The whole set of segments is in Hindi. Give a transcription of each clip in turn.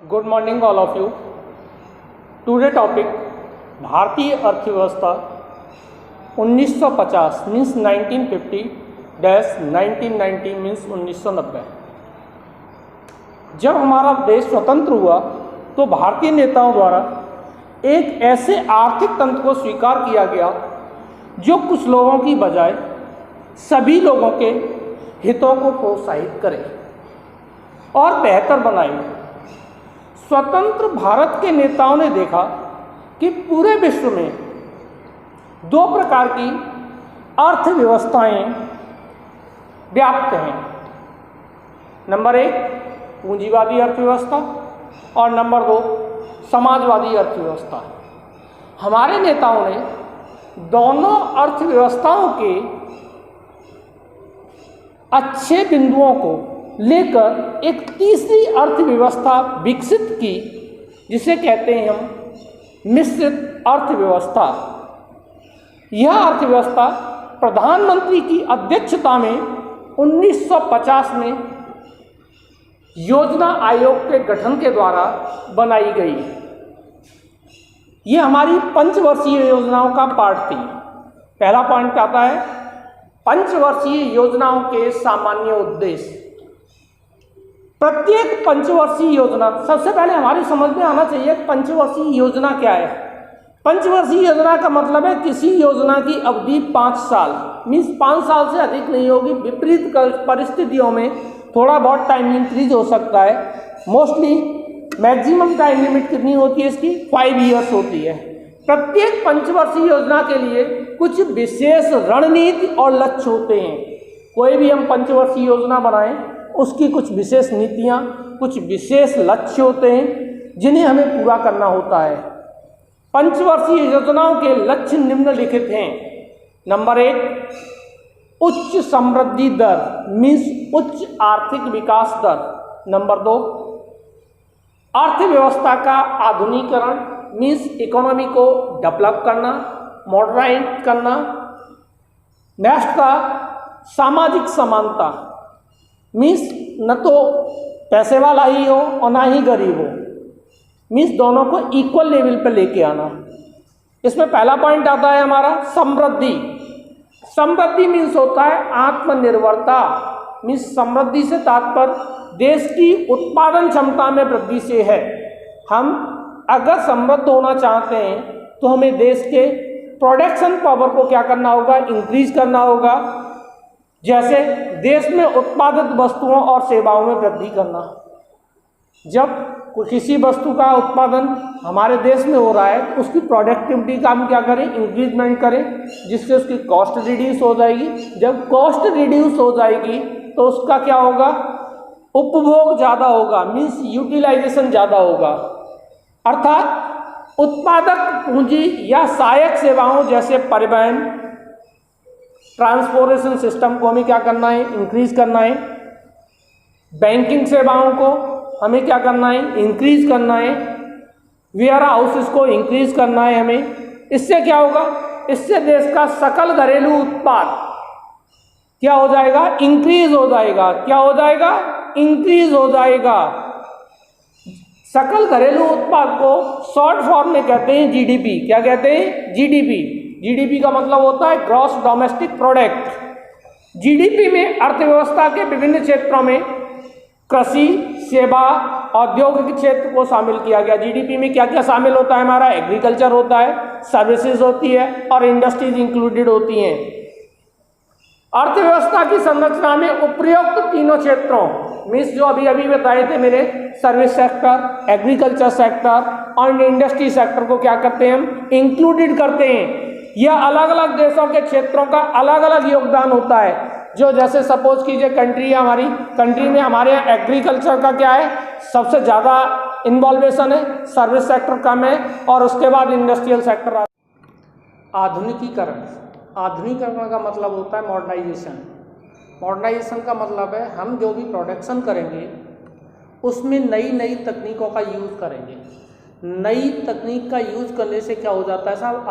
Good morning all of you. Today topic भारतीय अर्थव्यवस्था 1950 मीन्स 1950-1990 मीन्स 1990। जब हमारा देश स्वतंत्र हुआ तो भारतीय नेताओं द्वारा एक ऐसे आर्थिक तंत्र को स्वीकार किया गया जो कुछ लोगों की बजाय सभी लोगों के हितों को प्रोत्साहित करे और बेहतर बनाए। स्वतंत्र भारत के नेताओं ने देखा कि पूरे विश्व में दो प्रकार की अर्थव्यवस्थाएं व्याप्त हैं। नंबर एक पूंजीवादी अर्थव्यवस्था और नंबर दो समाजवादी अर्थव्यवस्था। हमारे नेताओं ने दोनों अर्थव्यवस्थाओं के अच्छे बिंदुओं को लेकर एक तीसरी अर्थव्यवस्था विकसित की जिसे कहते हैं हम मिश्रित अर्थव्यवस्था। यह अर्थव्यवस्था प्रधानमंत्री की अध्यक्षता में 1950 में योजना आयोग के गठन के द्वारा बनाई गई। ये हमारी पंचवर्षीय योजनाओं का पार्ट थी। पहला पॉइंट आता है पंचवर्षीय योजनाओं के सामान्य उद्देश्य। प्रत्येक पंचवर्षीय योजना, सबसे पहले हमारी समझ में आना चाहिए पंचवर्षीय योजना क्या है। पंचवर्षीय योजना का मतलब है किसी योजना की अवधि 5 साल मीन्स 5 साल से अधिक नहीं होगी। विपरीत परिस्थितियों में थोड़ा बहुत टाइम इंक्रीज हो सकता है। मोस्टली मैक्सिमम टाइम लिमिट कितनी होती है इसकी? 5 ईयर्स होती है। प्रत्येक पंचवर्षीय योजना के लिए कुछ विशेष रणनीति और लक्ष्य होते हैं। कोई भी हम पंचवर्षीय योजना बनाएं उसकी कुछ विशेष नीतियां, कुछ विशेष लक्ष्य होते हैं जिन्हें हमें पूरा करना होता है। पंचवर्षीय योजनाओं के लक्ष्य निम्नलिखित हैं। नंबर 1 उच्च समृद्धि दर मीन्स उच्च आर्थिक विकास दर। नंबर 2 अर्थव्यवस्था का आधुनिकीकरण मीन्स इकोनॉमी को डेवलप करना, मॉडर्नाइज करना। नेक्स्ट का सामाजिक समानता मीन्स न तो पैसे वाला ही हो और ना ही गरीब हो, मीन्स दोनों को इक्वल लेवल पर लेके आना। इसमें पहला पॉइंट आता है हमारा समृद्धि। समृद्धि मीन्स होता है आत्मनिर्भरता। मीन्स समृद्धि से तात्पर्य देश की उत्पादन क्षमता में वृद्धि से है। हम अगर समृद्ध होना चाहते हैं तो हमें देश के प्रोडक्शन पावर को क्या करना होगा? इंक्रीज करना होगा। जैसे देश में उत्पादित वस्तुओं और सेवाओं में वृद्धि करना। जब किसी वस्तु का उत्पादन हमारे देश में हो रहा है तो उसकी प्रोडक्टिविटी का हम क्या करें? इंक्रीजमेंट करें, जिससे उसकी कॉस्ट रिड्यूस हो जाएगी। जब कॉस्ट रिड्यूस हो जाएगी तो उसका क्या होगा? उपभोग ज़्यादा होगा, मीन्स यूटिलाइजेशन ज़्यादा होगा। अर्थात उत्पादक पूंजी या सहायक सेवाओं जैसे परिवहन, ट्रांसपोर्टेशन सिस्टम को हमें क्या करना है? इंक्रीज करना है। बैंकिंग सेवाओं को हमें क्या करना है? इंक्रीज करना है। वेयर हाउसेस को इंक्रीज करना है हमें। इससे क्या होगा? इससे देश का सकल घरेलू उत्पाद क्या हो जाएगा? इंक्रीज हो जाएगा। क्या हो जाएगा? इंक्रीज हो जाएगा। सकल घरेलू उत्पाद को शॉर्ट फॉर्म में कहते हैं जीडीपी। क्या कहते हैं? जीडीपी। जीडीपी का मतलब होता है ग्रॉस डोमेस्टिक प्रोडक्ट। जीडीपी में अर्थव्यवस्था के विभिन्न क्षेत्रों में कृषि, सेवा, औद्योगिक क्षेत्र को शामिल किया गया। जीडीपी में क्या क्या शामिल होता है? हमारा एग्रीकल्चर होता है, सर्विसेज होती है और इंडस्ट्रीज इंक्लूडेड होती हैं। अर्थव्यवस्था की संरचना में उपयुक्त तीनों क्षेत्रों मीन्स जो अभी अभी बताए थे मेरे, सर्विस सेक्टर, एग्रीकल्चर सेक्टर और इंडस्ट्री सेक्टर को क्या करते हैं? हम इंक्लूडेड करते हैं। यह अलग अलग देशों के क्षेत्रों का अलग अलग योगदान होता है। जो जैसे सपोज कीजिए कंट्री है हमारी, कंट्री में हमारे यहाँ एग्रीकल्चर का क्या है? सबसे ज़्यादा इन्वॉल्वेशन है, सर्विस सेक्टर कम है और उसके बाद इंडस्ट्रियल सेक्टर। आधुनिकीकरण, आधुनिकीकरण का मतलब होता है मॉडर्नाइजेशन। मॉडर्नाइजेशन का मतलब है हम जो भी प्रोडक्शन करेंगे उसमें नई नई तकनीकों का यूज़ करेंगे। नई तकनीक का यूज़ करने से क्या हो जाता है साहब?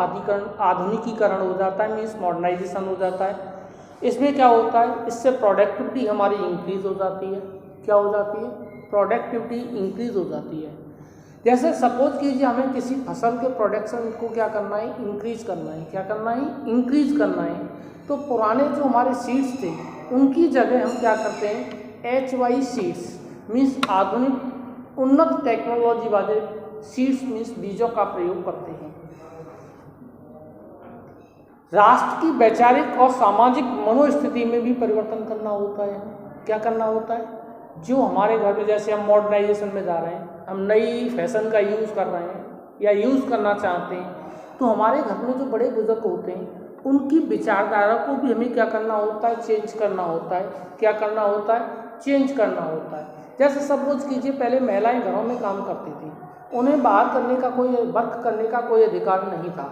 आधुनिकीकरण हो जाता है, मीन्स मॉडर्नाइजेशन हो जाता है। इसमें क्या होता है? इससे प्रोडक्टिविटी हमारी इंक्रीज हो जाती है। क्या हो जाती है? प्रोडक्टिविटी इंक्रीज हो जाती है। जैसे सपोज कीजिए हमें किसी फसल के प्रोडक्शन को क्या करना है, इंक्रीज करना है। क्या करना है, इंक्रीज करना है। तो पुराने जो हमारे सीड्स थे उनकी जगह हम क्या करते हैं, HY सीड्स मीन्स आधुनिक उन्नत टेक्नोलॉजी वाले सीड्स मीन्स बीजों का प्रयोग करते हैं। राष्ट्र की वैचारिक और सामाजिक मनोस्थिति में भी परिवर्तन करना होता है। क्या करना होता है, जो हमारे घर में जैसे हम मॉडर्नाइजेशन में जा रहे हैं, हम नई फैशन का यूज़ कर रहे हैं या यूज़ करना चाहते हैं, तो हमारे घर में जो बड़े बुजुर्ग होते हैं उनकी विचारधारा को भी हमें क्या करना होता है, चेंज करना होता है। क्या करना होता है, चेंज करना होता है। जैसे सपोज कीजिए पहले महिलाएं घरों में काम करती थी, उन्हें बाहर करने का कोई वर्क करने का कोई अधिकार नहीं था।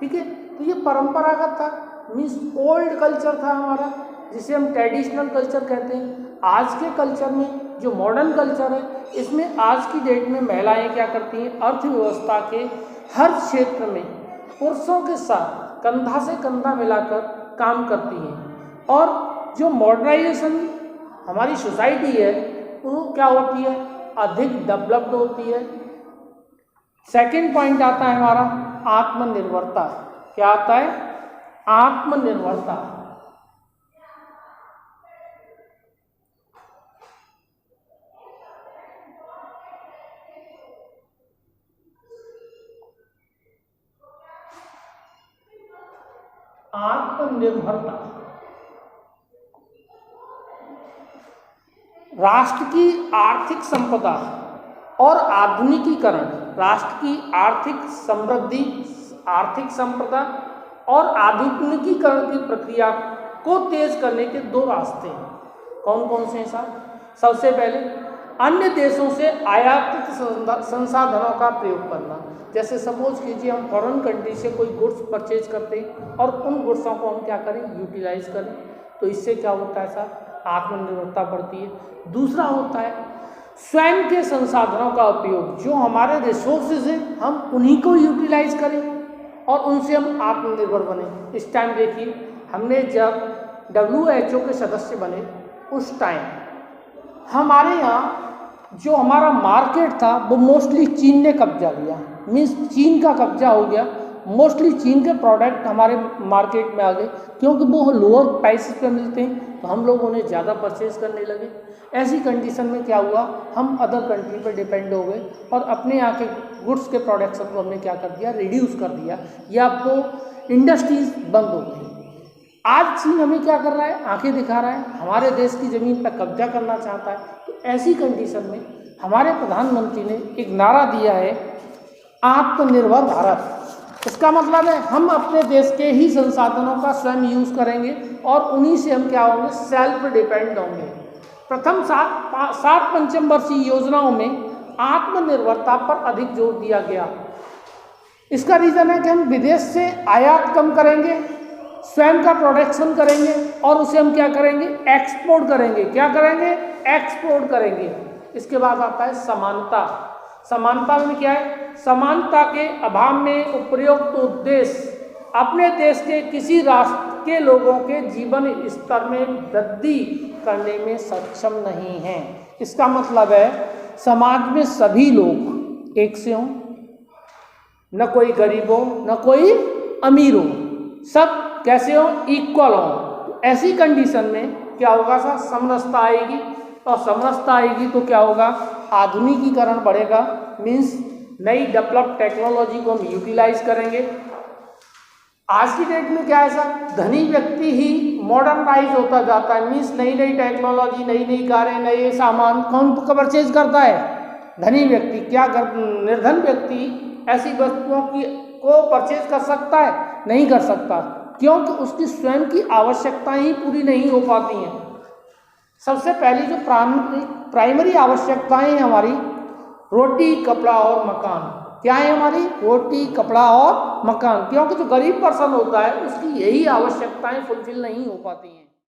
ठीक है, तो ये परंपरागत था, मीन्स ओल्ड कल्चर था हमारा, जिसे हम ट्रेडिशनल कल्चर कहते हैं। आज के कल्चर में जो मॉडर्न कल्चर है, इसमें आज की डेट में महिलाएं क्या करती हैं, अर्थव्यवस्था के हर क्षेत्र में पुरुषों के साथ कंधा से कंधा मिलाकर काम करती हैं। और जो मॉडर्नाइजेशन हमारी सोसाइटी है वो क्या होती है, अधिक डेवलप्ड होती है। सेकंड पॉइंट आता है हमारा आत्मनिर्भरता। क्या आता है, आत्मनिर्भरता। आत्मनिर्भरता राष्ट्र की आर्थिक संपदा और आधुनिकीकरण, राष्ट्र की आर्थिक समृद्धि, आर्थिक संपदा और आधुनिकीकरण की प्रक्रिया को तेज करने के दो रास्ते हैं। कौन कौन से हैं साहब? सबसे पहले अन्य देशों से आयातित संसाधनों का प्रयोग करना। जैसे सपोज कीजिए हम फॉरेन कंट्री से कोई गुड्स परचेज करते हैं और उन गुड्सों को हम क्या करें, यूटिलाइज करें, तो इससे क्या होता है साहब, आत्मनिर्भरता बढ़ती है। दूसरा होता है स्वयं के संसाधनों का उपयोग, जो हमारे रिसोर्सेज हैं हम उन्हीं को यूटिलाइज करें और उनसे हम आत्मनिर्भर बने। इस टाइम देखिए हमने जब WHO के सदस्य बने उस टाइम हमारे यहाँ जो हमारा मार्केट था वो मोस्टली चीन ने कब्जा लिया, मीन्स चीन का कब्जा हो गया। मोस्टली चीन के प्रोडक्ट हमारे मार्केट में आ गए, क्योंकि वो लोअर प्राइस पे मिलते हैं तो हम लोग उन्हें ज़्यादा परचेज करने लगे। ऐसी कंडीशन में क्या हुआ, हम अदर कंट्री पर डिपेंड हो गए और अपने यहाँ के गुड्स के प्रोडक्शन को हमने क्या कर दिया, रिड्यूस कर दिया, या वो इंडस्ट्रीज बंद हो गई। आज चीन हमें क्या कर रहा है, आंखें दिखा रहा है, हमारे देश की ज़मीन पर कब्जा करना चाहता है। तो ऐसी कंडीशन में हमारे प्रधानमंत्री ने एक नारा दिया है, आत्मनिर्भर भारत। इसका मतलब है हम अपने देश के ही संसाधनों का स्वयं यूज़ करेंगे और उन्हीं से हम क्या होंगे, सेल्फ डिपेंड होंगे। प्रथम 7 पंचवर्षीय योजनाओं में आत्मनिर्भरता पर अधिक जोर दिया गया। इसका रीज़न है कि हम विदेश से आयात कम करेंगे, स्वयं का प्रोडक्शन करेंगे और उसे हम क्या करेंगे, एक्सपोर्ट करेंगे। क्या करेंगे, एक्सपोर्ट करेंगे। इसके बाद आता है समानता। समानता में क्या है, समानता के अभाव में उपयुक्त उद्देश्य अपने देश के किसी राष्ट्र के लोगों के जीवन स्तर में वृद्धि करने में सक्षम नहीं हैं। इसका मतलब है समाज में सभी लोग एक से हों, न कोई गरीब हो न कोई अमीर हो, सब कैसे हो, इक्वल हो। तो ऐसी कंडीशन में क्या होगा सर, समरसता आएगी, और समरसता आएगी तो क्या होगा, आधुनिकीकरण बढ़ेगा, मीन्स नई डेवलप टेक्नोलॉजी को हम यूटिलाइज करेंगे। आज की डेट में क्या है सर, धनी व्यक्ति ही मॉडर्नाइज होता जाता है, मीन्स नई नई टेक्नोलॉजी, नई नई कारें, नए सामान कौन परचेज करता है, धनी व्यक्ति। क्या निर्धन व्यक्ति ऐसी वस्तुओं को परचेज कर सकता है, नहीं कर सकता, क्योंकि उसकी स्वयं की आवश्यकताएं ही पूरी नहीं हो पाती हैं। सबसे पहली जो प्राइमरी आवश्यकताएं हैं हमारी, रोटी कपड़ा और मकान। क्या है हमारी, रोटी कपड़ा और मकान, क्योंकि जो गरीब पर्सन होता है उसकी यही आवश्यकताएं फुलफिल नहीं हो पाती हैं।